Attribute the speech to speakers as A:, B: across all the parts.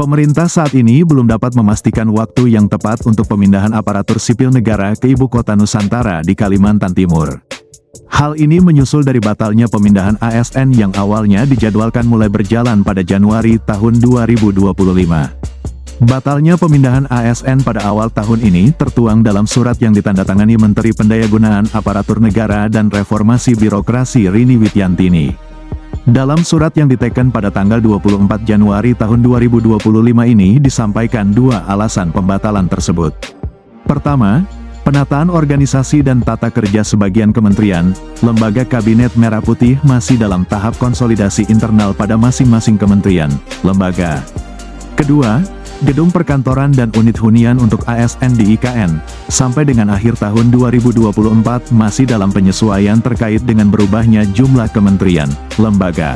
A: Pemerintah saat ini belum dapat memastikan waktu yang tepat untuk pemindahan aparatur sipil negara ke ibu kota Nusantara di Kalimantan Timur. Hal ini menyusul dari batalnya pemindahan ASN yang awalnya dijadwalkan mulai berjalan pada Januari tahun 2025. Batalnya pemindahan ASN pada awal tahun ini tertuang dalam surat yang ditandatangani Menteri Pendayagunaan Aparatur Negara dan Reformasi Birokrasi Rini Wityantini. Dalam surat yang diteken pada tanggal 24 Januari tahun 2025 ini disampaikan dua alasan pembatalan tersebut. Pertama, penataan organisasi dan tata kerja sebagian kementerian, lembaga kabinet merah putih masih dalam tahap konsolidasi internal pada masing-masing kementerian, lembaga. Kedua, gedung perkantoran dan unit hunian untuk ASN di IKN, sampai dengan akhir tahun 2024 masih dalam penyesuaian terkait dengan berubahnya jumlah kementerian, lembaga.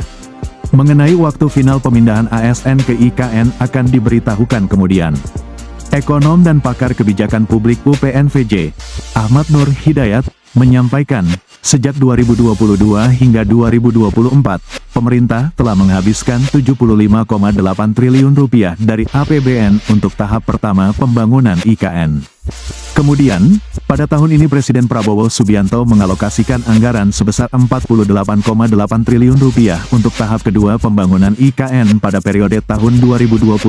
A: Mengenai waktu final pemindahan ASN ke IKN akan diberitahukan kemudian. Ekonom dan pakar kebijakan publik UPNVJ, Ahmad Nur Hidayat, menyampaikan, sejak 2022 hingga 2024, pemerintah telah menghabiskan Rp75,8 triliun dari APBN untuk tahap pertama pembangunan IKN. Kemudian, pada tahun ini Presiden Prabowo Subianto mengalokasikan anggaran sebesar Rp48,8 triliun untuk tahap kedua pembangunan IKN pada periode tahun 2025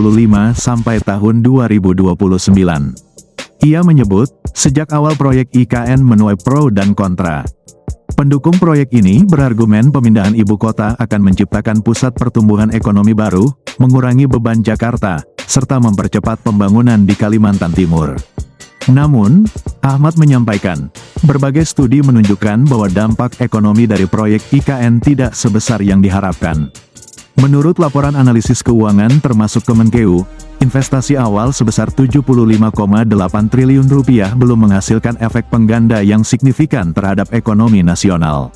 A: sampai tahun 2029. Ia menyebut, sejak awal proyek IKN menuai pro dan kontra. Pendukung proyek ini berargumen pemindahan ibu kota akan menciptakan pusat pertumbuhan ekonomi baru, mengurangi beban Jakarta, serta mempercepat pembangunan di Kalimantan Timur. Namun, Ahmad menyampaikan, berbagai studi menunjukkan bahwa dampak ekonomi dari proyek IKN tidak sebesar yang diharapkan. Menurut laporan analisis keuangan termasuk Kemenkeu, investasi awal sebesar Rp75,8 triliun belum menghasilkan efek pengganda yang signifikan terhadap ekonomi nasional.